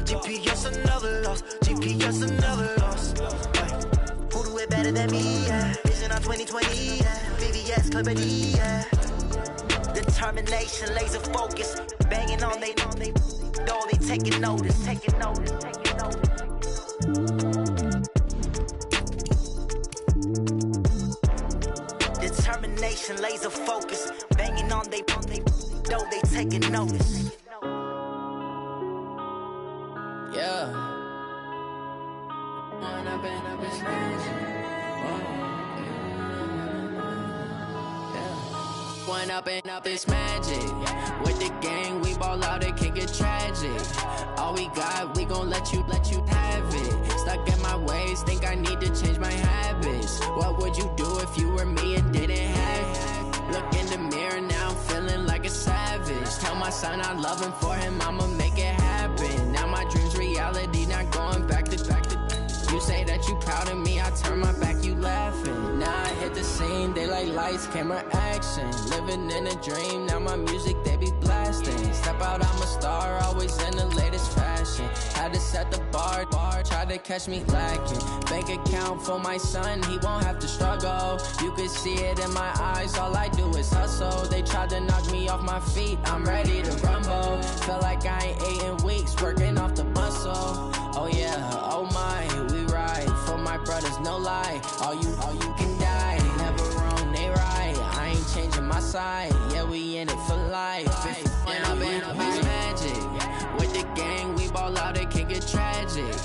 GPS another loss. GPS another loss. Who do it better than me? Yeah. Vision on 2020. Yeah. VVS Clarity. Yeah. Determination, laser focus, banging on they though they taking notice. Determination, laser focus, banging on they though they taking notice. Yeah. One up and up is magic. With the gang, we ball out, it can get tragic. All we got, we gon' let you have it. Stuck in my ways, think I need to change my habits. What would you do if you were me and didn't have it? Look in the mirror, now I'm feeling like a savage. Tell my son I love him, for him I'ma make it happen. Now my dream's reality, not going back to. You say that you proud of me, I turn my back, you laughing. Now I hit the scene, they like lights, camera, action. Living in a dream, now my music, they be blasting. Step out, I'm a star, always in the latest fashion. Had to set the bar, try to catch me lacking. Bank account for my son, he won't have to struggle. You can see it in my eyes, all I do is hustle. They tried to knock me off my feet, I'm ready to rumble. Feel like I ain't ate in weeks, working off the muscle. Oh yeah, oh my, we ride for my brothers, no lie. All you can die, never wrong, they right. I ain't changing my side, yeah, we in it for life. And I've been magic. With the gang, we ball out, it can get tragic.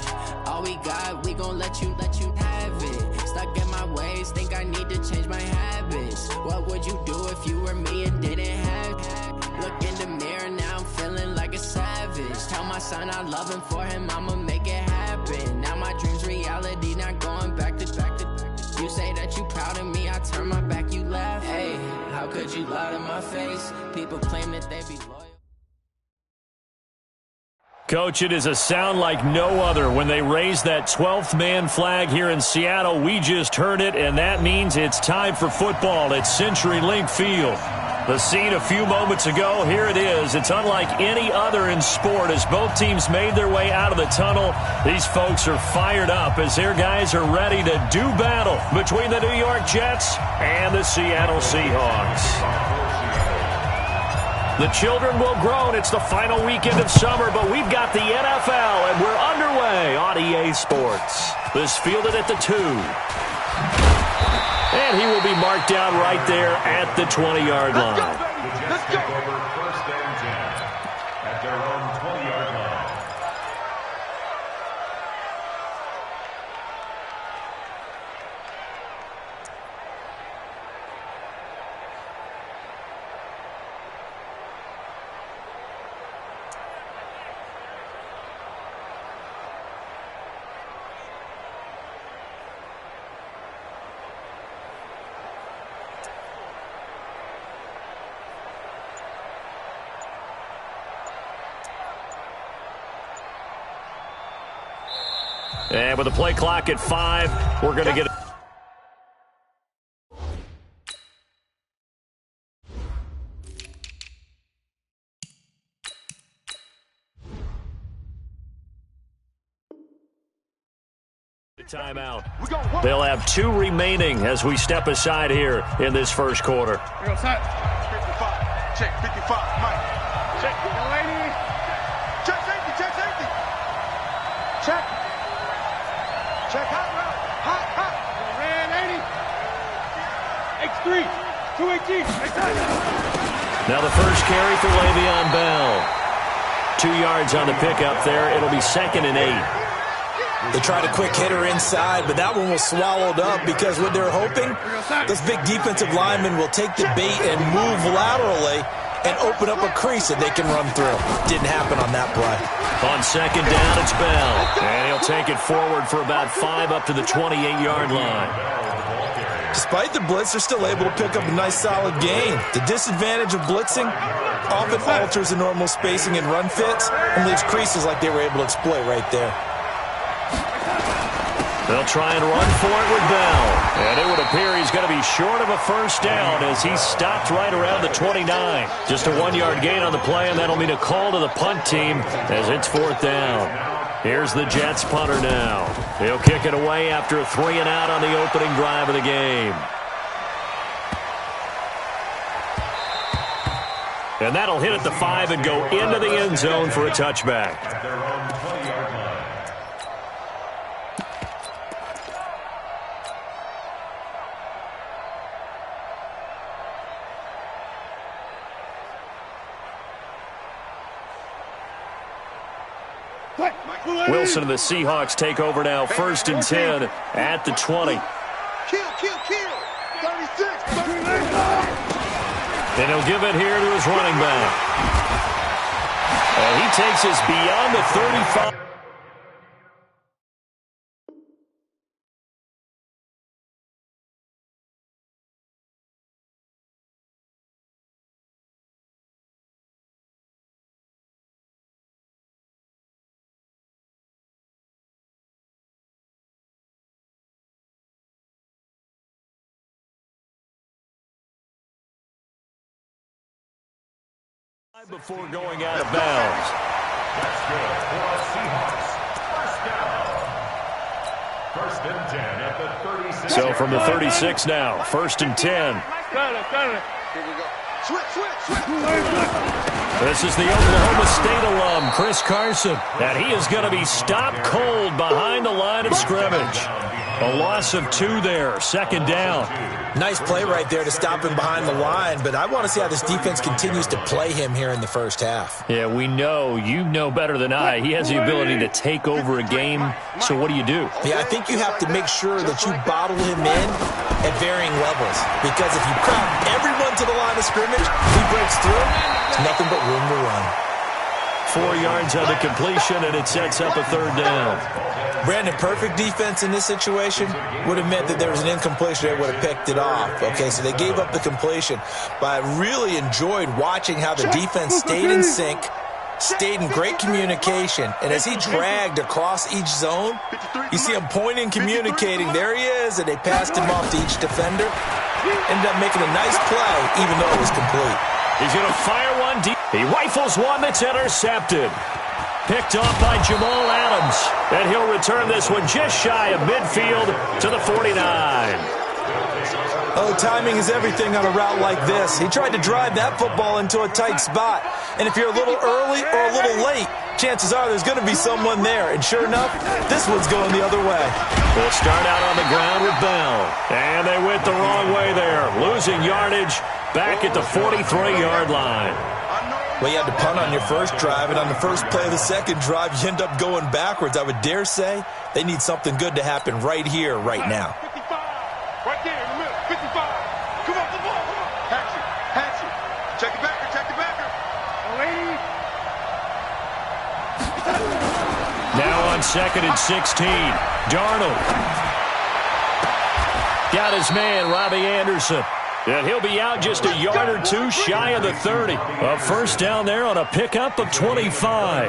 All we got, we gon' let you have it. Stuck in my ways, think I need to change my habits. What would you do if you were me and didn't have it? Look in the mirror, now I'm feeling like a savage. Tell my son I love him, for him I'ma make it happen. Now my dream's reality, not going back to. You say that you proud of me, I turn my back, you laugh. Hey, how could you lie to my face? People claim that they be loyal. Coach, it is a sound like no other when they raise that 12th man flag here in Seattle. We just heard it, and that means it's time for football at CenturyLink Field. The scene a few moments ago, here it is. It's unlike any other in sport as both teams made their way out of the tunnel. These folks are fired up as their guys are ready to do battle between the New York Jets and the Seattle Seahawks. The children will groan. It's the final weekend of summer, but we've got the NFL, and we're underway on EA Sports. This fielded at the 2. And he will be marked down right there at the 20-yard line. Let's go. First and 10 at their own 20-yard line. And with the play clock at 5, we're going to get a timeout. They'll have 2 remaining as we step aside here in this first quarter. 55. Check 55. Mike. Check. Lady. Check safety. Check safety. Check. Check hot route. Hot. Ran 80. X3. 218. Now the first carry for Le'Veon Bell. 2 yards on the pickup there. It'll be 2nd and 8. They tried a quick hitter inside, but that one was swallowed up because what they're hoping, those big defensive linemen will take the bait and move laterally and open up a crease that they can run through. Didn't happen on that play. On 2nd down, it's Bell. And he'll take it forward for about 5 up to the 28-yard line. Despite the blitz, they're still able to pick up a nice solid gain. The disadvantage of blitzing often alters the normal spacing and run fits and leaves creases like they were able to exploit right there. They'll try and run for it with Bell. And it would appear he's going to be short of a first down as he stopped right around the 29. Just a 1-yard gain on the play, and that'll mean a call to the punt team as it's 4th down. Here's the Jets punter now. He'll kick it away after a 3-and-out on the opening drive of the game. And that'll hit at the 5 and go into the end zone for a touchback. At their own 20-yard line. Wilson and the Seahawks take over now, 1st and 10 at the 20. Kill. 36, 39. And he'll give it here to his running back. And he takes us beyond the 35. Before going out of bounds. That's good for the Seahawks. First down. 1st and 10 at the 36. So from the 36 now, 1st and 10. Here we go. Switch. This is the Oklahoma State alum, Chris Carson. And he is going to be stopped cold behind the line of scrimmage. A loss of 2 there, 2nd down. Nice play right there to stop him behind the line, but I want to see how this defense continues to play him here in the first half. Yeah, we know. You know better than I. He has the ability to take over a game, so what do you do? Yeah, I think you have to make sure that you bottle him in at varying levels, because if you crowd everyone to the line of scrimmage, he breaks through, there's nothing but room to run. 4 yards on the completion, and it sets up a 3rd down. Brandon, perfect defense in this situation would have meant that there was an incompletion that would have picked it off. Okay, so they gave up the completion. But I really enjoyed watching how the defense stayed in sync, stayed in great communication. And as he dragged across each zone, you see him pointing, communicating. There he is, and they passed him off to each defender. Ended up making a nice play, even though it was complete. He's going to fire one deep. He rifles one that's intercepted. Picked off by Jamal Adams. And he'll return this one just shy of midfield to the 49. Oh, timing is everything on a route like this. He tried to drive that football into a tight spot. And if you're a little early or a little late, chances are there's going to be someone there. And sure enough, this one's going the other way. We'll start out on the ground with Bell. And they went the wrong way there. Losing yardage back at the 43-yard line. Well, you had to punt on your first drive, and on the first play of the second drive, you end up going backwards. I would dare say they need something good to happen right here, right now. 55. Right there in the middle. 55. Come on, the ball. Come on. Hatch it. Check the backer. Lady. Now on 2nd and 16. Darnold. Got his man, Robbie Anderson. And he'll be out just a yard or 2 shy of the 30. A first down there on a pickup of 25.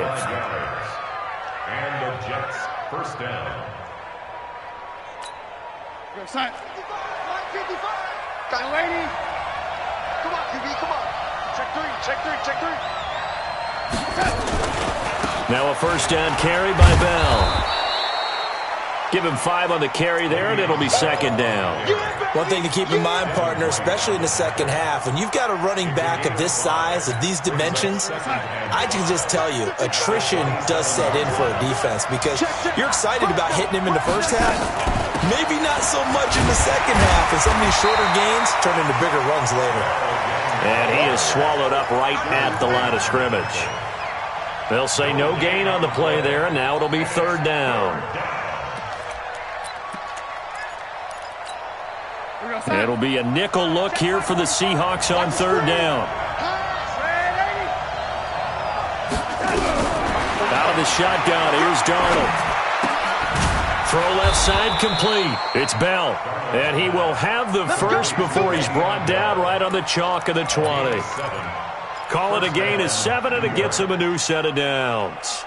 And the Jets, first down. Go, sign. 55. Got it, lady. Come on, QB, come on. Check three. Now a first down carry by Bell. Give him 5 on the carry there, and it'll be 2nd down. One thing to keep in mind, partner, especially in the second half, when you've got a running back of this size, of these dimensions, I can just tell you, attrition does set in for a defense because you're excited about hitting him in the first half, maybe not so much in the second half, and some of these shorter gains turn into bigger runs later. And he is swallowed up right at the line of scrimmage. They'll say no gain on the play there, and now it'll be 3rd down. It'll be a nickel look here for the Seahawks on 3rd down. Out of the shotgun, here's Darnold. Throw left side complete. It's Bell. And he will have the first before he's brought down right on the chalk of the 20. Call it a gain of 7, and it gets him a new set of downs.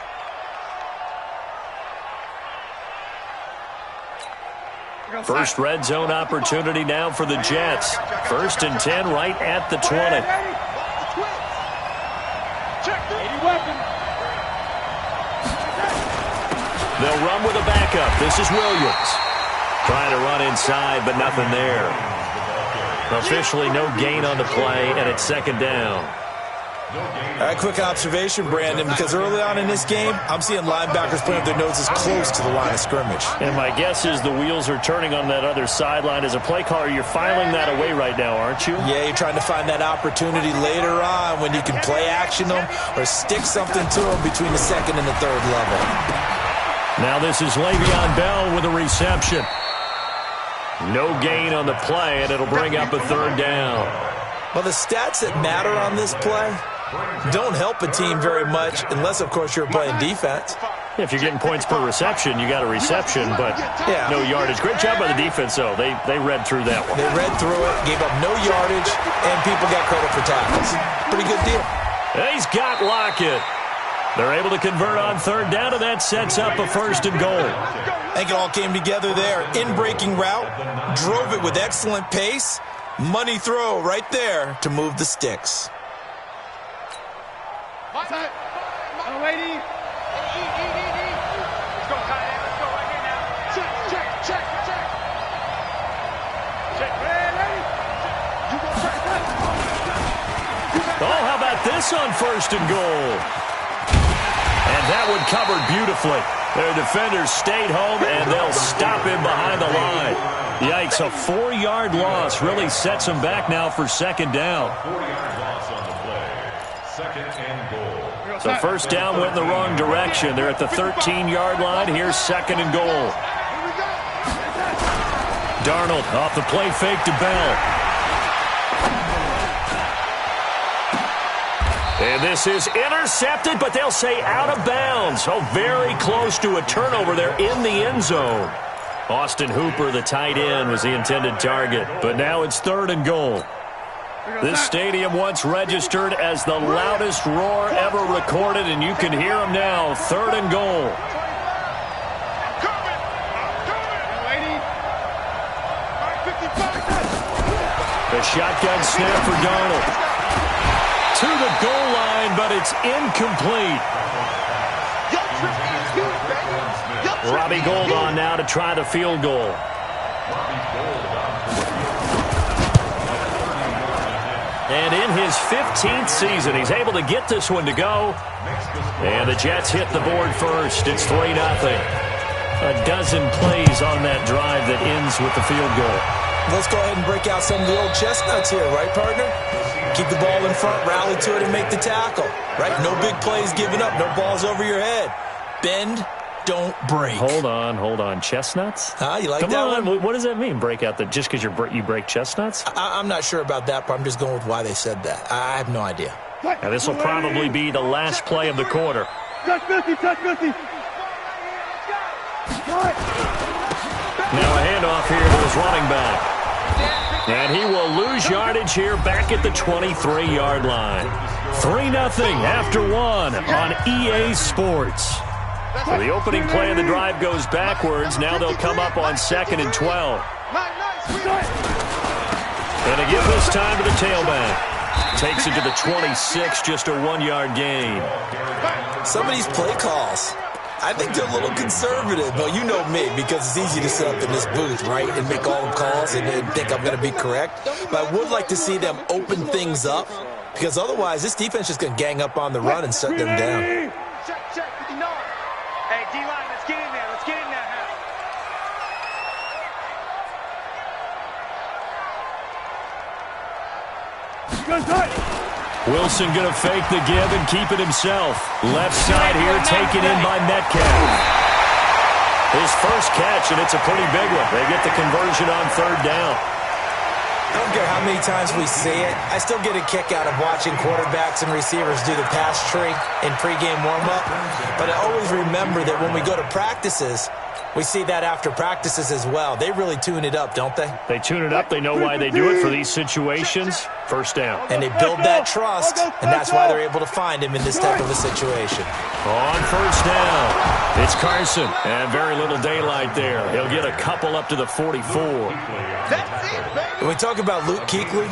First red zone opportunity now for the Jets. 1st and 10 right at the 20. They'll run with a backup. This is Williams. Trying to run inside, but nothing there. Officially no gain on the play, and it's 2nd down. All right, quick observation, Brandon, because early on in this game, I'm seeing linebackers putting up their noses close to the line of scrimmage. And my guess is the wheels are turning on that other sideline. As a play caller, you're filing that away right now, aren't you? Yeah, you're trying to find that opportunity later on when you can play action them or stick something to them between the 2nd and the 3rd level. Now this is Le'Veon Bell with a reception. No gain on the play, and it'll bring up a 3rd down. Well, the stats that matter on this play don't help a team very much unless, of course, you're playing defense. If you're getting points per reception, you got a reception, but no yardage. Great job by the defense, though. They read through that one. They read through it, gave up no yardage, and people got credit for tackles. Pretty good deal. He's got Lockett. They're able to convert on 3rd down, and that sets up a 1st and goal. I think it all came together there. In-breaking route, drove it with excellent pace. Money throw right there to move the sticks. Let's go, tight end. Let's go right here now. Check. Oh, how about this on 1st and goal? And that one covered beautifully. Their defenders stayed home, and they'll stop him behind the line. Yikes, a 4-yard loss really sets them back now for 2nd down. 4-yard loss on the play. 2nd and goal. So 1st down went in the wrong direction. They're at the 13-yard line. Here's 2nd and goal. Darnold off the play fake to Bell. And this is intercepted, but they'll say out of bounds. Oh, very close to a turnover there in the end zone. Austin Hooper, the tight end, was the intended target. But now it's 3rd and goal. This stadium once registered as the loudest roar ever recorded, and you can hear them now. 3rd and goal. The shotgun snap for Darnold. To the goal line, but it's incomplete. Robbie Gould on now to try the field goal. And in his 15th season, he's able to get this one to go. And the Jets hit the board first. It's 3-0. A dozen plays on that drive that ends with the field goal. Let's go ahead and break out some of the old chestnuts here, right, partner? Keep the ball in front, rally to it, and make the tackle, right? No big plays given up, no balls over your head. Bend, don't break. Hold on. Chestnuts? You like Come that on. one? What does that mean, break out? Just because you break chestnuts? I'm not sure about that, but I'm just going with why they said that. I have no idea. Now, this will probably be the last play of the quarter. Touch 50. Now a handoff here to his running back. And he will lose yardage here back at the 23-yard line. 3-0 after 1 on EA Sports. So the opening play of the drive goes backwards. Now they'll come up on 2nd and 12. And again this time to the tailback. Takes it to the 26, just a 1-yard gain. Some of these play calls, I think they're a little conservative, but you know me, because it's easy to sit up in this booth, right, and make all the calls and then think I'm going to be correct. But I would like to see them open things up, because otherwise this defense is going to gang up on the run and shut them down. Check, 59. Hey, D-line, let's get in there. Let's get in there. Wilson going to fake the give and keep it himself. Left side here taken in by Metcalf. His first catch, and it's a pretty big one. They get the conversion on 3rd down. I don't care how many times we see it. I still get a kick out of watching quarterbacks and receivers do the pass tree in pregame warm-up. But I always remember that when we go to practices, we see that after practices as well. They really tune it up, don't they? They tune it up. They know why they do it for these situations. First down. And they build that trust, and that's why they're able to find him in this type of a situation. On first down, it's Carson. And very little daylight there. He'll get a couple up to the 44. When we talk about Luke Kuechly,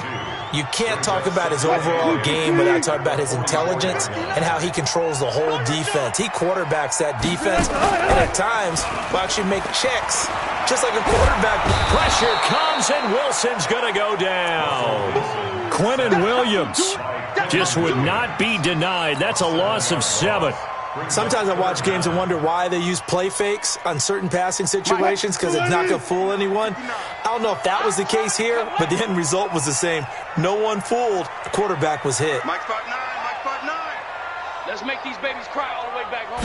you can't talk about his overall game without talking about his intelligence and how he controls the whole defense. He quarterbacks that defense, and at times will actually make checks, just like a quarterback. Pressure comes, and Wilson's going to go down. Quentin Williams just would not be denied. That's a loss of 7. Sometimes I watch games and wonder why they use play fakes on certain passing situations, because it's not going to fool anyone. I don't know if that was the case here, but the end result was the same. No one fooled. The quarterback was hit. Mike 5'9", Mike 5'9". Let's make these babies cry all the way back home.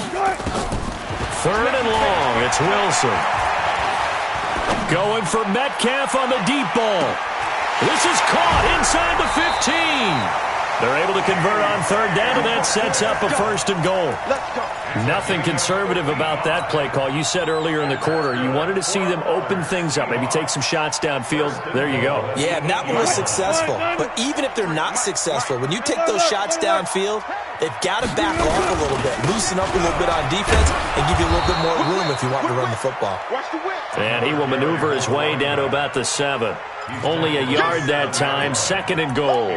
3rd and long. It's Wilson. Going for Metcalf on the deep ball. This is caught inside the 15. They're able to convert on 3rd down, and that sets up a 1st and goal. Nothing conservative about that play call. You said earlier in the quarter you wanted to see them open things up, maybe take some shots downfield. There you go. Yeah, that one was successful. But even if they're not successful, when you take those shots downfield, they've got to back off a little bit, loosen up a little bit on defense, and give you a little bit more room if you want to run the football. And he will maneuver his way down to about the 7. Only a yard that time, 2nd and goal.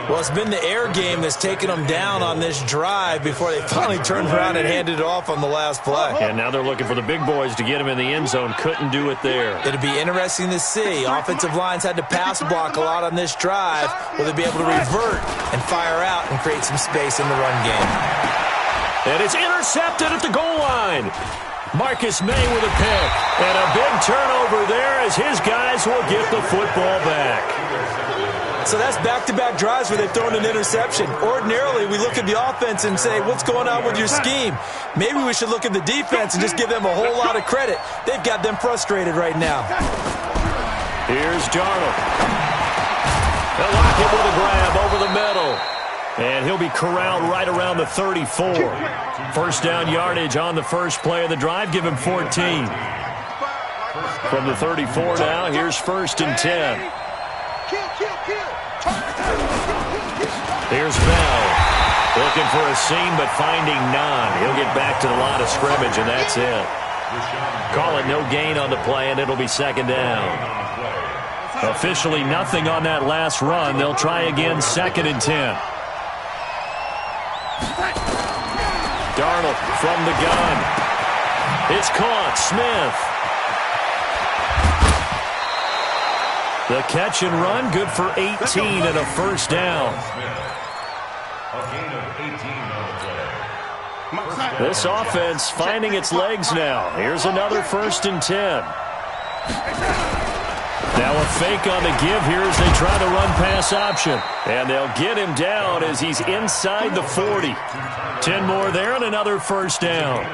Well, it's been the air game that's taken them down on this drive before they finally turned around and handed it off on the last play. And now they're looking for the big boys to get him in the end zone. Couldn't do it there. It'll be interesting to see. Offensive lines had to pass block a lot on this drive. Will they be able to revert and fire out and create some space in the run game? And it's intercepted at the goal line. Marcus May with a pick. And a big turnover there as his guys will get the football back. So that's back-to-back drives where they've thrown an interception. Ordinarily, we look at the offense and say, what's going on with your scheme? Maybe we should look at the defense and just give them a whole lot of credit. They've got them frustrated right now. Here's Darnold. They'll lock it with a grab over the middle. And he'll be corralled right around the 34. 1st down yardage on the first play of the drive. Give him 14. From the 34 now, here's 1st and 10. Here's Bell. Looking for a seam, but finding none. He'll get back to the line of scrimmage, and that's it. Call it no gain on the play, and it'll be 2nd down. Officially nothing on that last run. They'll try again, 2nd and 10. Darnold from the gun. It's caught. Smith. The catch and run, good for 18 and a 1st down. This offense finding its legs now. Here's another 1st and 10. Now a fake on the give here as they try to run pass option. And they'll get him down as he's inside the 40. 10 more there and another 1st down.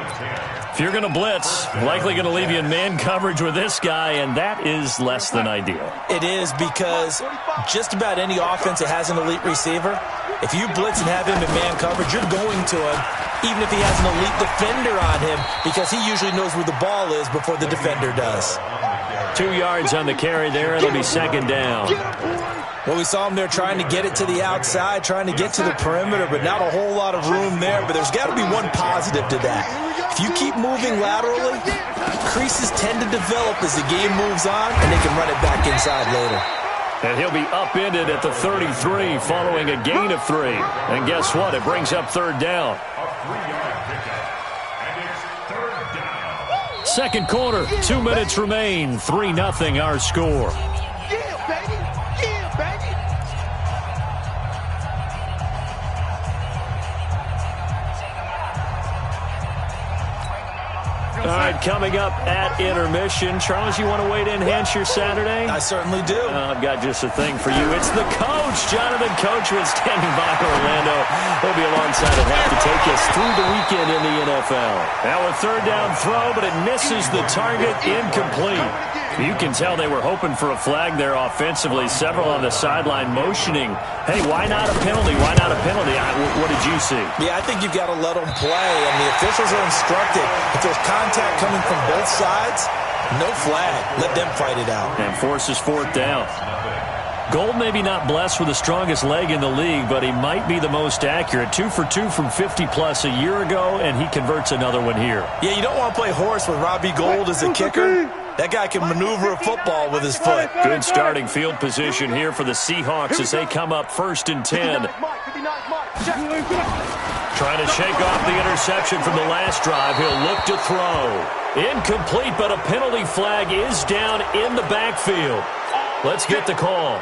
If you're going to blitz, likely going to leave you in man coverage with this guy, and that is less than ideal. It is, because just about any offense that has an elite receiver, if you blitz and have him in man coverage, you're going to him, even if he has an elite defender on him, because he usually knows where the ball is before the defender does. 2 yards on the carry there. It'll be 2nd down. Well, we saw him there trying to get it to the outside, trying to get to the perimeter, but not a whole lot of room there. But there's got to be one positive to that. If you keep moving laterally, creases tend to develop as the game moves on, and they can run it back inside later. And he'll be upended at the 33 following a gain of 3. And guess what? It brings up 3rd down. Second quarter, 2 minutes remain. 3-0 our score. All right, coming up at intermission. Charles, you want to wait to enhance your Saturday? I certainly do. I've got just a thing for you. It's the coach, Jonathan Coachman, standing by Orlando. He'll be alongside and have to take us through the weekend in the NFL. Now a 3rd down throw, but it misses the target, incomplete. You can tell they were hoping for a flag there offensively. Several on the sideline motioning, hey, why not a penalty? Why not a penalty? What did you see? Yeah, I think you've got to let them play, and the officials are instructed. If there's contact coming from both sides, no flag. Let them fight it out. And forces fourth down. Gold maybe not blessed with the strongest leg in the league, but he might be the most accurate. 2 for 2 from 50-plus a year ago, and he converts another one here. Yeah, you don't want to play horse with Robbie Gould as a kicker. That guy can maneuver a football with his foot. Good starting field position here for the Seahawks as they come up 1st and 10. Trying to shake off the interception from the last drive. He'll look to throw. Incomplete, but a penalty flag is down in the backfield. Let's get the call.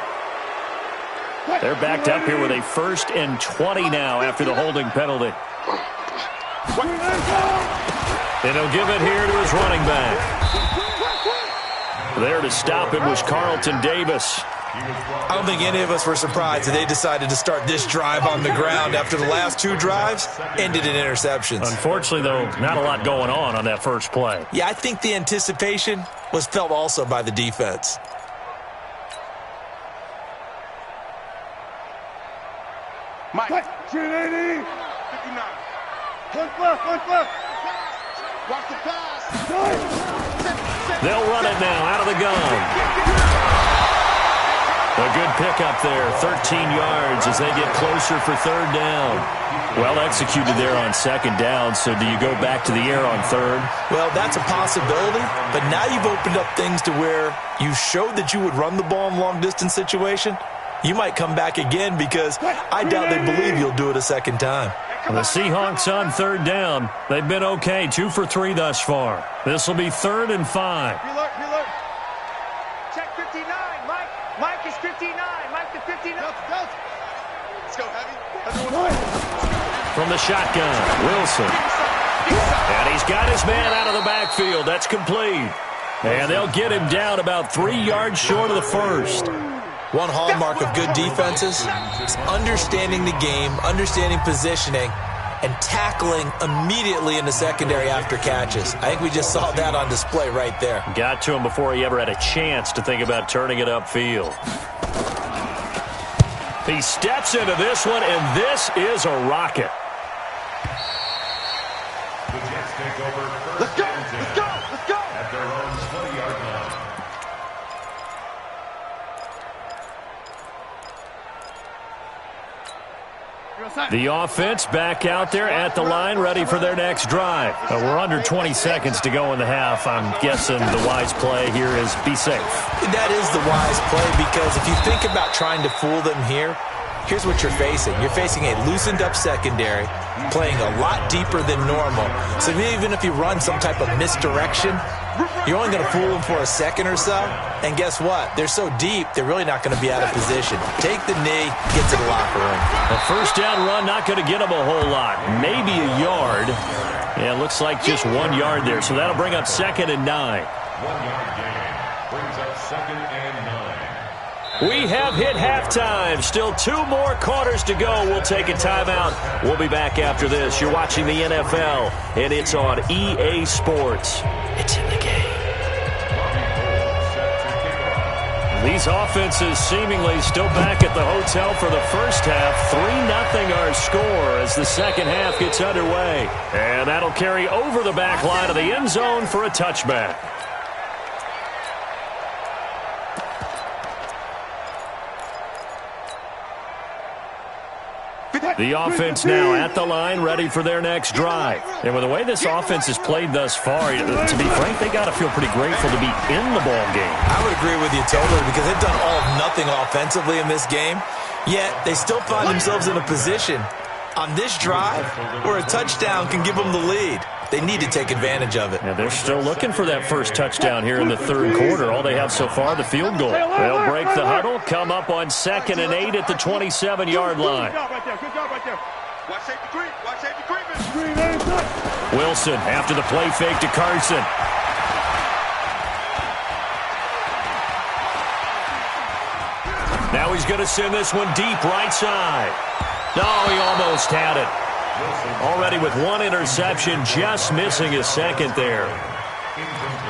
They're backed up here with a 1st and 20 now after the holding penalty. And he'll give it here to his running back. There to stop it was Carlton Davis. I don't think any of us were surprised that they decided to start this drive on the ground after the last 2 drives ended in interceptions. Unfortunately, though, not a lot going on that first play. Yeah, I think the anticipation was felt also by the defense. Mike. 380. 59. One left. Watch the pass. They'll run it now out of the gun. A good pickup there, 13 yards as they get closer for 3rd down. Well executed there on 2nd down, so do you go back to the air on 3rd? Well, that's a possibility, but now you've opened up things to where you showed that you would run the ball in long-distance situation. You might come back again because I doubt they believe you'll do it a 2nd time. The Seahawks on 3rd down. They've been okay, 2 for 3 thus far. This will be 3rd and 5. Reload. Check 59, Mike. Mike is 59. Mike to 59. Let's go, heavy. From the shotgun, Wilson. And he's got his man out of the backfield. That's complete. And they'll get him down about 3 yards short of the 1st. One hallmark of good defenses is understanding the game, understanding positioning, and tackling immediately in the secondary after catches. I think we just saw that on display right there. Got to him before he ever had a chance to think about turning it upfield. He steps into this one, and this is a rocket. Let's go. At their own 20-yard line. The offense back out there at the line, ready for their next drive. We're under 20 seconds to go in the half. I'm guessing the wise play here is be safe. That is the wise play because if you think about trying to fool them here, here's what you're facing. You're facing a loosened-up secondary, playing a lot deeper than normal. So even if you run some type of misdirection, you're only going to fool them for a second or so. And guess what? They're so deep, they're really not going to be out of position. Take the knee, get to the locker room. A 1st down run, not going to get them a whole lot. Maybe a yard. Yeah, it looks like just 1 yard there. So that'll bring up 2nd and 9. 1-yard gain brings up 2nd and 9. We have hit halftime. Still 2 more quarters to go. We'll take a timeout. We'll be back after this. You're watching the NFL, and it's on EA Sports. It's in the game. These offenses seemingly still back at the hotel for the first half. 3-0 our score as the second half gets underway. And that'll carry over the back line of the end zone for a touchback. The offense now at the line, ready for their next drive. And with the way this offense has played thus far, to be frank, they got to feel pretty grateful to be in the ball game. I would agree with you totally because they've done all of nothing offensively in this game, yet they still find themselves in a position on this drive where a touchdown can give them the lead. They need to take advantage of it. And they're still looking for that first touchdown here in the 3rd quarter. All they have so far, the field goal. They'll break the huddle, come up on 2nd and 8 at the 27-yard line. Good job right there. Watch safety creep. Watch safety creeping. Wilson after the play fake to Carson. Now he's going to send this one deep right side. No, he almost had it. Already with 1 interception, just missing his 2nd there.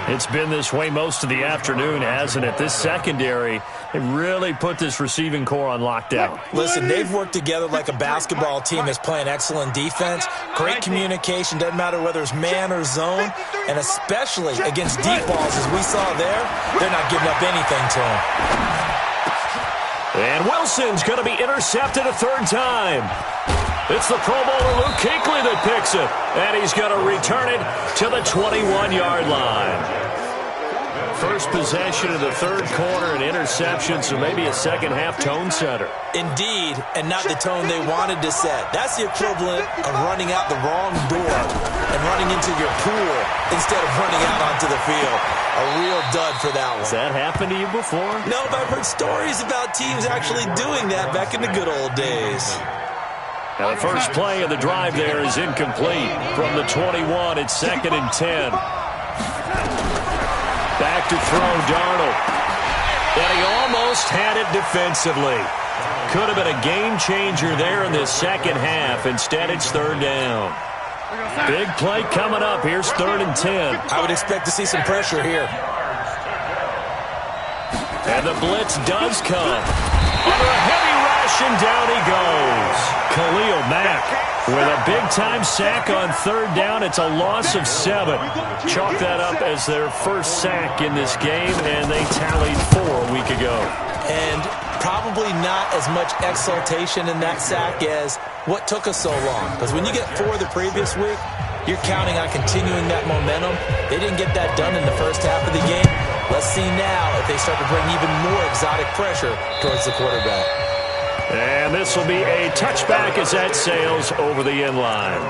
It's been this way most of the afternoon, hasn't it? This secondary, they really put this receiving core on lockdown. Listen, they've worked together like a basketball team that's playing excellent defense. Great communication, doesn't matter whether it's man or zone, and especially against deep balls as we saw there, they're not giving up anything to them. And Wilson's going to be intercepted a third time. It's the Pro Bowler Luke Kuechly that picks it, and he's going to return it to the 21-yard line. First possession of the third quarter, an interception, so maybe a second-half tone setter. Indeed, and not the tone they wanted to set. That's the equivalent of running out the wrong door and running into your pool instead of running out onto the field. A real dud for that one. Has that happened to you before? No, but I've heard stories about teams actually doing that back in the good old days. Now the first play of the drive there is incomplete. From the 21, it's 2nd and 10. Back to throw, Darnold. And he almost had it defensively. Could have been a game changer there in the second half. Instead, it's 3rd down. Big play coming up. Here's 3rd and 10. I would expect to see some pressure here. And the blitz does come. Under a heavy rush, and down he goes. Khalil Mack with a big-time sack on 3rd down. It's a loss of 7. Chalk that up as their first sack in this game, and they tallied 4 a week ago. And probably not as much exultation in that sack as what took us so long. Because when you get 4 the previous week, you're counting on continuing that momentum. They didn't get that done in the first half of the game. Let's see now if they start to bring even more exotic pressure towards the quarterback. And this will be a touchback as that sails over the end line.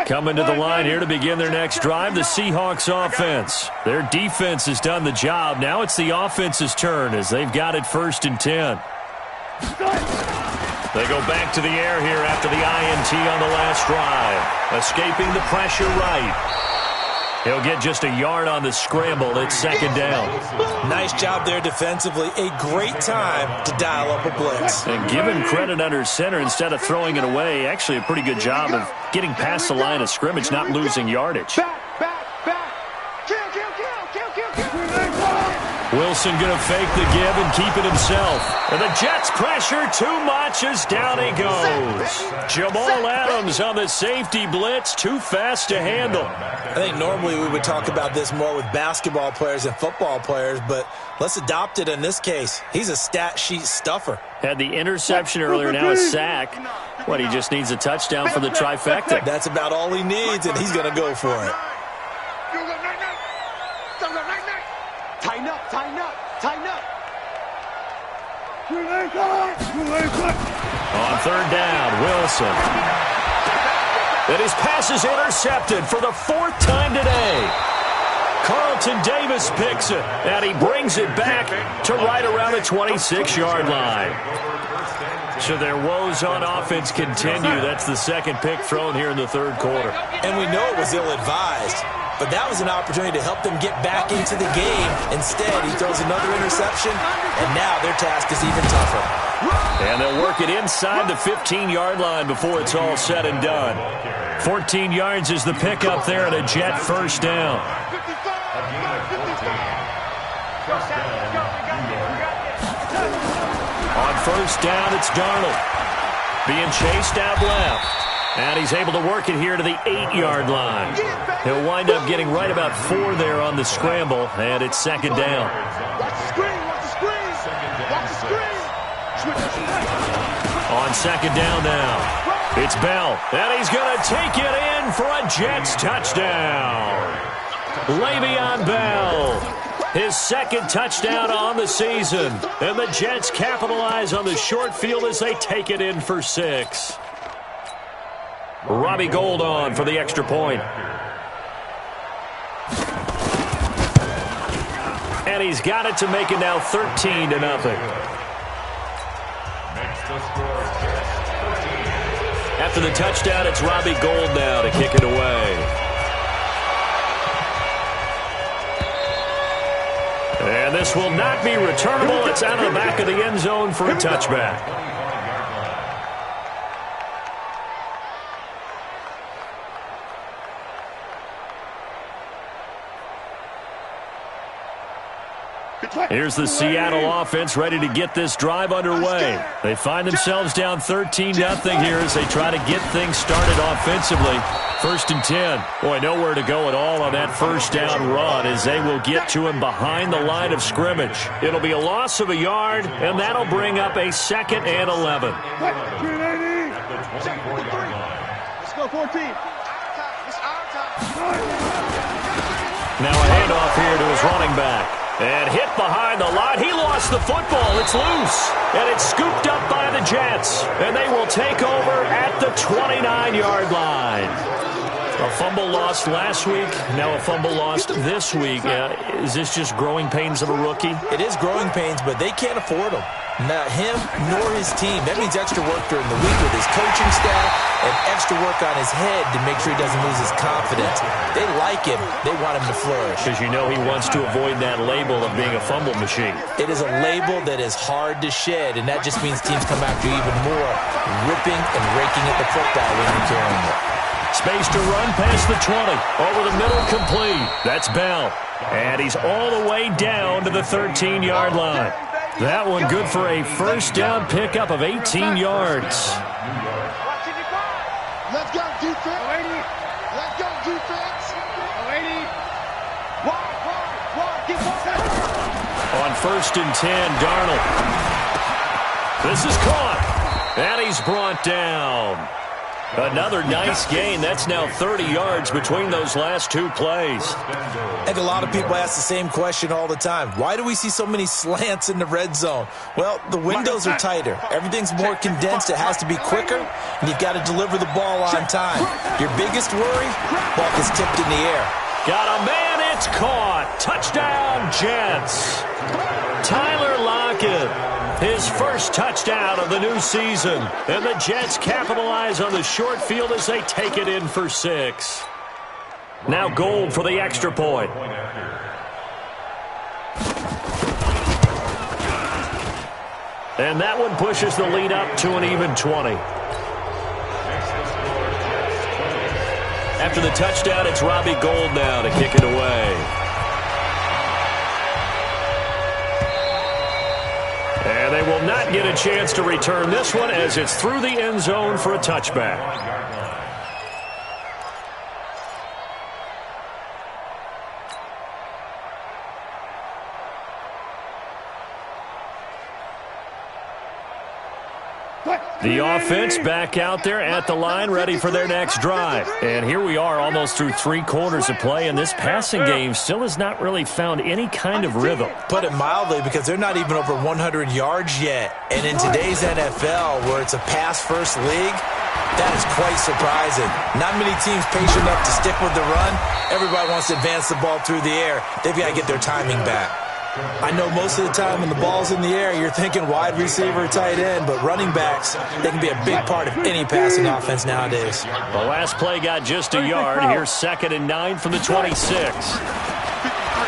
Coming to the line here to begin their next drive, the Seahawks offense. Their defense has done the job. Now it's the offense's turn as they've got it 1st and 10. They go back to the air here after the INT on the last drive. Escaping the pressure right. He'll get just a yard on the scramble. It's 2nd down. Nice job there defensively. A great time to dial up a blitz. And give him credit under center instead of throwing it away. Actually a pretty good job of getting past the line of scrimmage, not losing yardage. Wilson going to fake the give and keep it himself. And the Jets pressure too much as down he goes. Jamal Adams on the safety blitz, too fast to handle. I think normally we would talk about this more with basketball players and football players, but let's adopt it in this case. He's a stat sheet stuffer. Had the interception earlier, now a sack. What, he just needs a touchdown for the trifecta. That's about all he needs, and he's going to go for it. Tighten up, tighten up, tighten up. On 3rd down, Wilson. And his pass is intercepted for the 4th time today. Carlton Davis picks it, and he brings it back to right around the 26-yard line. So their woes on offense continue. That's the 2nd pick thrown here in the 3rd quarter. And we know it was ill-advised, but that was an opportunity to help them get back into the game. Instead, he throws another interception, and now their task is even tougher. And they'll work it inside the 15-yard line before it's all said and done. 14 yards is the pickup there at a Jet 1st down. On 1st down, it's Darnold. Being chased out left. And he's able to work it here to the 8-yard line. He'll wind up getting right about 4 there on the scramble, and it's 2nd down. Watch the screen, watch the screen. Watch the screen. On 2nd down now, it's Bell, and he's going to take it in for a Jets touchdown. Le'Veon Bell, his 2nd touchdown on the season, and the Jets capitalize on the short field as they take it in for 6. Robbie Gould on for the extra point. And he's got it to make it now 13-0. After the touchdown, it's Robbie Gould now to kick it away. And this will not be returnable. It's out of the back of the end zone for a touchback. Here's the Seattle offense ready to get this drive underway. They find themselves down 13-0 here as they try to get things started offensively. 1st and 10. Boy, nowhere to go at all on that first down run as they will get to him behind the line of scrimmage. It'll be a loss of a yard, and that'll bring up a 2nd and 11. Let's go, 14. Now a handoff here to his running back. And hit behind the line. He lost the football. It's loose. And it's scooped up by the Jets. And they will take over at the 29-yard line. A fumble lost last week. Now a fumble lost this week. Is this just growing pains of a rookie? It is growing pains, but they can't afford them. Not him nor his team. That means extra work during the week with his coaching staff and extra work on his head to make sure he doesn't lose his confidence. They like him. They want him to flourish. Because you know he wants to avoid that label of being a fumble machine. It is a label that is hard to shed, and that just means teams come after you even more, ripping and raking at the football when you're carrying it. Space to run past the 20. Over the middle, complete. That's Bell. And he's all the way down to the 13-yard line. That one good for a first down pickup of 18 yards. Let's go, defense. Let's go, defense. On 1st and 10, Darnold. This is caught. And he's brought down. Another nice gain. That's now 30 yards between those last two plays. I think a lot of people ask the same question all the time. Why do we see so many slants in the red zone? Well, the windows are tighter. Everything's more condensed. It has to be quicker, and you've got to deliver the ball on time. Your biggest worry, ball gets tipped in the air. Got a man, it's caught. Touchdown, Jets. Tyler Lockett, his first touchdown of the new season. And the Jets capitalize on the short field as they take it in for 6. Now Gold for the extra point. And that one pushes the lead up to an even 20. After the touchdown, it's Robbie Gould now to kick it away. And they will not get a chance to return this one as it's through the end zone for a touchback. The offense back out there at the line, ready for their next drive. And here we are almost through 3 quarters of play, and this passing game still has not really found any kind of rhythm. Put it mildly, because they're not even over 100 yards yet. And in today's NFL, where it's a pass-first league, that is quite surprising. Not many teams patient enough to stick with the run. Everybody wants to advance the ball through the air. They've got to get their timing back. I know most of the time when the ball's in the air, you're thinking wide receiver, tight end, but running backs, they can be a big part of any passing offense nowadays. The last play got just a yard. Here's 2nd and 9 from the 26.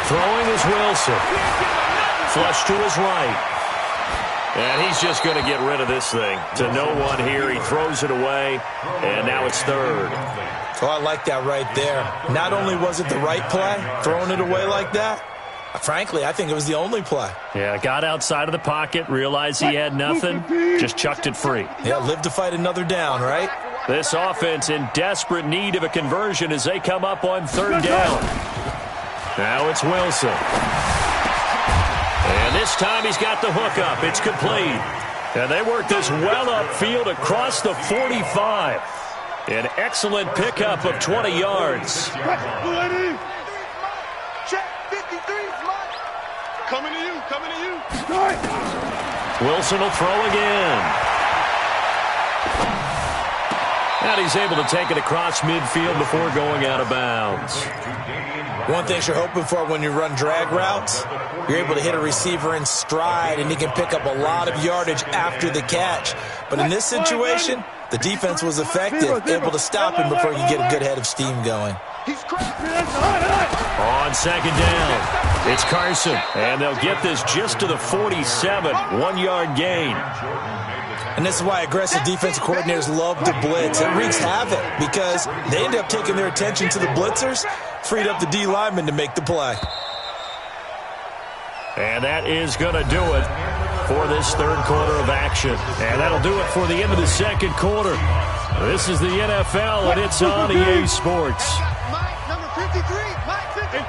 Throwing is Wilson. Flush to his right. And he's just going to get rid of this thing. To no one here. He throws it away, and now it's 3rd. Oh, I like that right there. Not only was it the right play, throwing it away like that, frankly, I think it was the only play. Yeah, got outside of the pocket, realized he had nothing, just chucked it free. Yeah, live to fight another down, right? This offense in desperate need of a conversion as they come up on 3rd down. Now it's Wilson. And this time he's got the hook up. It's complete. And they work this well upfield across the 45. An excellent pickup of 20 yards. Coming to you, coming to you. Wilson will throw again. And he's able to take it across midfield before going out of bounds. One thing you're hoping for when you run drag routes, you're able to hit a receiver in stride, and he can pick up a lot of yardage after the catch. But in this situation, the defense was effective, able to stop him before you get a good head of steam going. On 2nd down, it's Carson, and they'll get this just to the 47, 1-yard gain. And this is why aggressive defensive coordinators love to blitz. It wreaks havoc because they end up taking their attention to the blitzers, freed up the D lineman to make the play. And that is going to do it for this third quarter of action. And that'll do it for the end of the second quarter. This is the NFL, and it's on EA Sports. Mike, number 53. Mike, 50.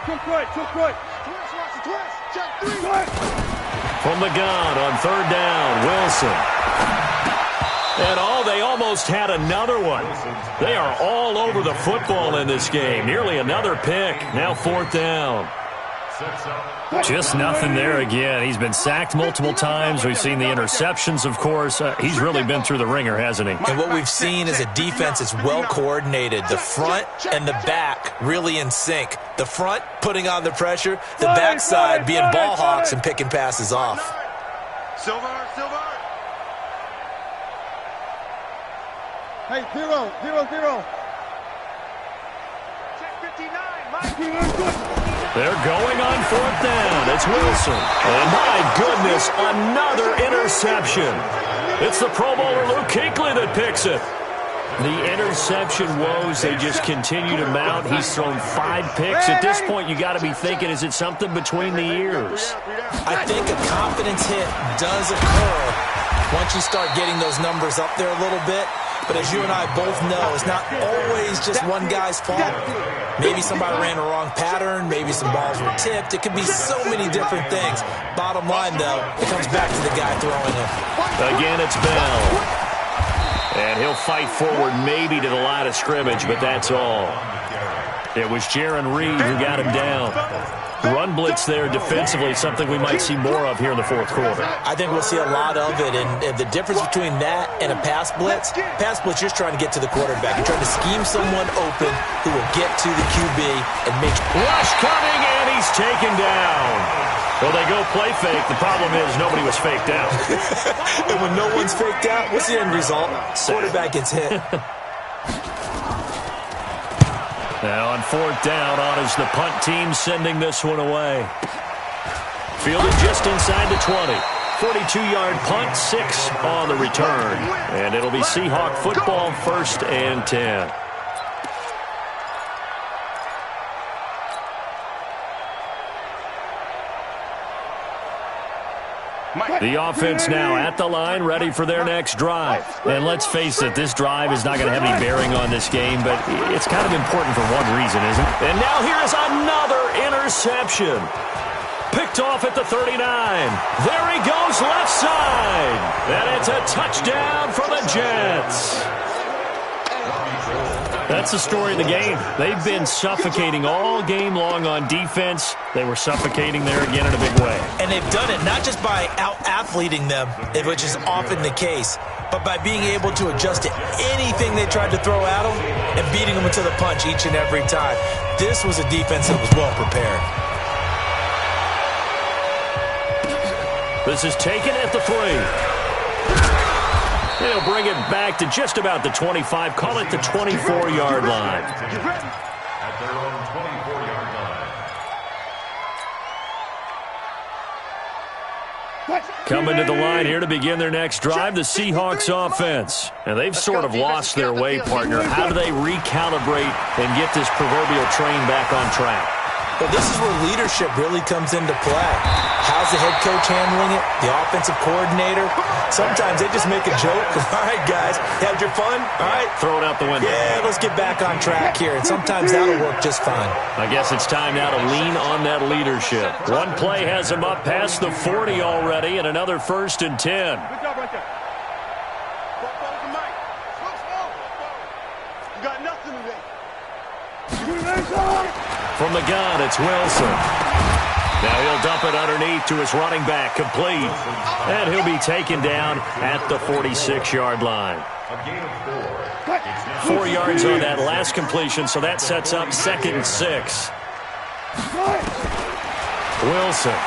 Twist right. Twist. Check 3. From the gun on third down, Wilson. And they almost had another one. They are all over the football in this game. Nearly another pick. Now fourth down. Just nothing there again. He's been sacked multiple times. We've seen the interceptions, of course. He's really been through the ringer, hasn't he? And what we've seen is a defense that's well coordinated. The front and the back really in sync. The front putting on the pressure. The backside being ball hawks and picking passes off. Silver. Hey, 0. Check 59. Mike. They're going on fourth down. It's Wilson. And my goodness, another interception. It's the Pro Bowler Luke Kuechly that picks it. The interception woes, they just continue to mount. He's thrown 5 picks. At this point, you got to be thinking, is it something between the ears? I think a confidence hit does occur once you start getting those numbers up there a little bit. But as you and I both know, it's not always just one guy's fault. Maybe somebody ran a wrong pattern. Maybe some balls were tipped. It could be so many different things. Bottom line, though, it comes back to the guy throwing him. Again, it's Bell. And he'll fight forward maybe to the line of scrimmage, but that's all. It was Jaron Reed who got him down. Run blitz there defensively, something we might see more of here in the fourth quarter. I think we'll see a lot of it, and the difference between that and a pass blitz, you're trying to get to the quarterback. You're trying to scheme someone open who will get to the QB and make... Rush coming, and he's taken down. Well, they go play fake. The problem is nobody was faked out. And when no one's faked out, what's the end result? Quarterback gets hit. Now on fourth down, on is the punt team sending this one away. Fielded just inside the 20. 42-yard punt, 6 on the return. And it'll be Seahawk football, 1st and 10. The offense now at the line, ready for their next drive. And let's face it, this drive is not going to have any bearing on this game, but it's kind of important for one reason, isn't it? And now here is another interception. Picked off at the 39. There he goes, left side. And it's a touchdown for the Jets. That's the story of the game. They've been suffocating all game long on defense. They were suffocating there again in a big way. And they've done it not just by out-athleting them, which is often the case, but by being able to adjust to anything they tried to throw at them and beating them into the punch each and every time. This was a defense that was well prepared. This is taken at the 3. They'll bring it back to just about the 25. Call it the 24-yard line. At their own 24-yard line. Coming to the line here to begin their next drive, the Seahawks offense. And they've sort of lost their way, partner. How do they recalibrate and get this proverbial train back on track? Well, this is where leadership really comes into play. How's the head coach handling it? The offensive coordinator? Sometimes they just make a joke. All right, guys, had your fun? All right. Throw it out the window. Yeah, let's get back on track here. And sometimes that'll work just fine. I guess it's time now to lean on that leadership. One play has them up past the 40 already, and another 1st and 10. Good job right there. You got nothing today. From the gun, it's Wilson. Now he'll dump it underneath to his running back, complete. And he'll be taken down at the 46-yard line. A gain of 4. 4 yards on that last completion, so that sets up 2nd and 6. Wilson.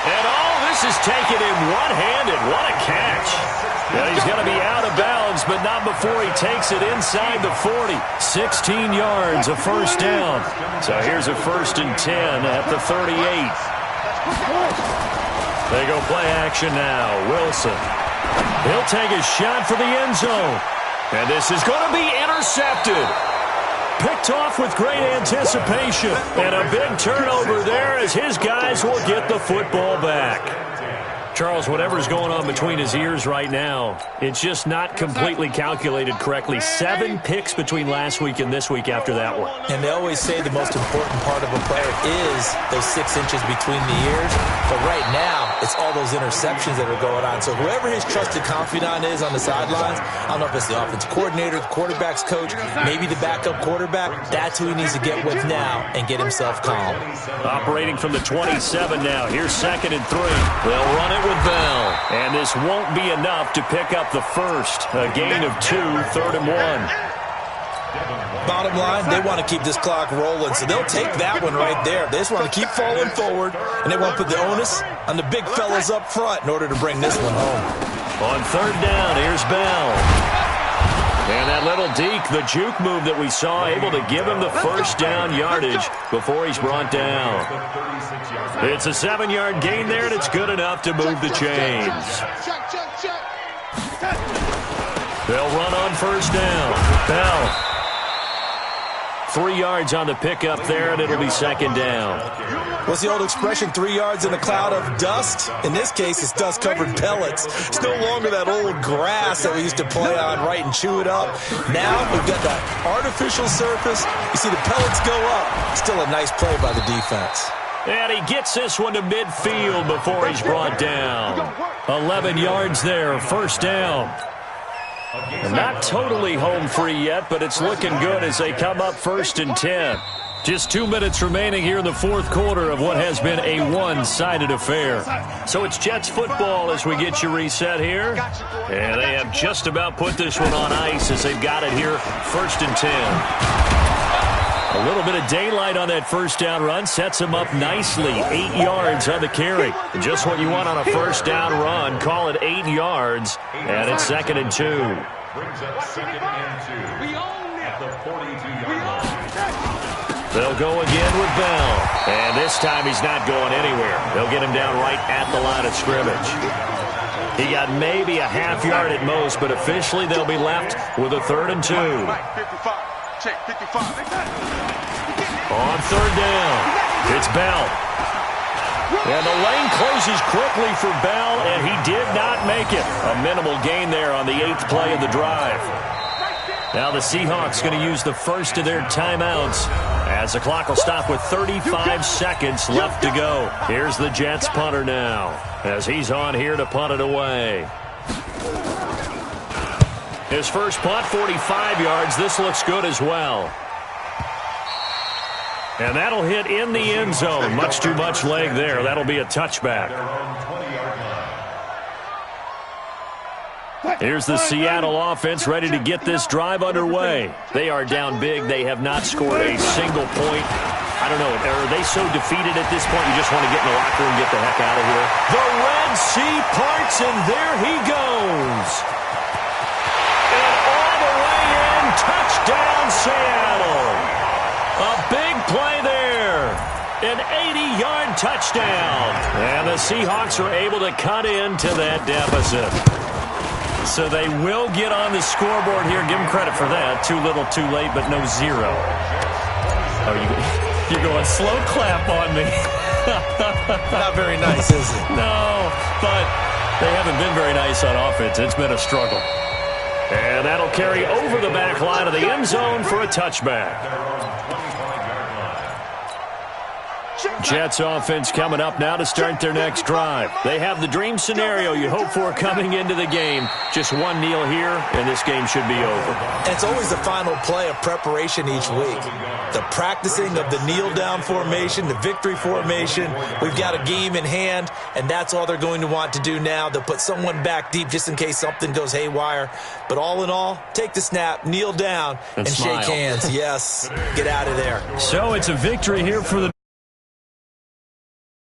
And this is taken in one-handed. What a catch. Well, he's going to be out of bounds, but not before he takes it inside the 40. 16 yards, a 1st down. So here's a 1st and 10 at the 38. They go play action now. Wilson. He'll take a shot for the end zone. And this is going to be intercepted. picked off with great anticipation. And a big turnover there as his guys will get the football back. Charles, whatever's going on between his ears right now, it's just not completely calculated correctly. 7 picks between last week and this week after that one. And they always say the most important part of a player is those 6 inches between the ears. But right now, it's all those interceptions that are going on. So whoever his trusted confidant is on the sidelines, I don't know if it's the offensive coordinator, the quarterback's coach, maybe the backup quarterback, that's who he needs to get with now and get himself calm. Operating from the 27 now. Here's 2nd and 3. They'll run it with Bell. And this won't be enough to pick up the first. A gain of 2, 3rd and 1. Bottom line, they want to keep this clock rolling, so they'll take that one right there. They just want to keep falling forward, and they want to put the onus on the big fellas up front in order to bring this one home. On 3rd down, here's Bell. And that little deke, the juke move that we saw, able to give him the first down yardage before he's brought down. It's a 7-yard gain there, and it's good enough to move the chains. They'll run on 1st down. Bell. 3 yards on the pickup there, and it'll be 2nd down. What's the old expression, 3 yards in a cloud of dust? In this case, it's dust-covered pellets. It's no longer that old grass that we used to play on, right, and chew it up. Now we've got that artificial surface. You see the pellets go up. Still a nice play by the defense. And he gets this one to midfield before he's brought down. 11 yards there, 1st down. Not totally home free yet, but it's looking good as they come up 1st and 10. Just 2 minutes remaining here in the 4th quarter of what has been a one-sided affair. So it's Jets football as we get you reset here. And they have just about put this one on ice as they've got it here 1st and 10. A little bit of daylight on that 1st down run sets him up nicely. 8 yards on the carry. Just what you want on a 1st down run. Call it 8 yards, and it's 2nd and 2. Brings up 2nd and 2 at the 42-yard line. They'll go again with Bell. And this time he's not going anywhere. They'll get him down right at the line of scrimmage. He got maybe a half yard at most, but officially they'll be left with a 3rd and 2. Check 55. On 3rd down, it's Bell. And the lane closes quickly for Bell, and he did not make it. A minimal gain there on the 8th play of the drive. Now the Seahawks going to use the first of their timeouts as the clock will stop with 35 seconds left to go. Here's the Jets punter now as he's on here to punt it away. His first punt, 45 yards. This looks good as well. And that'll hit in the end zone. Much too much leg there. That'll be a touchback. Here's the Seattle offense ready to get this drive underway. They are down big. They have not scored a single point. I don't know. Are they so defeated at this point you just want to get in the locker room and get the heck out of here? The Red Sea parts, and there he goes. And all the way in, touchdown Seattle. A big play there. An 80-yard touchdown. And the Seahawks are able to cut into that deficit. So they will get on the scoreboard here. Give them credit for that. Too little, too late, but no zero. Oh, you're going slow clap on me. Not very nice, is it? No, but they haven't been very nice on offense. It's been a struggle. And that'll carry over the back line of the end zone for a touchback. Jets offense coming up now to start their next drive. They have the dream scenario you hope for coming into the game. Just one kneel here, and this game should be over. It's always the final play of preparation each week. The practicing of the kneel-down formation, the victory formation. We've got a game in hand, and that's all they're going to want to do now. They'll put someone back deep just in case something goes haywire. But all in all, take the snap, kneel down, and shake hands. Yes, get out of there. So it's a victory here for the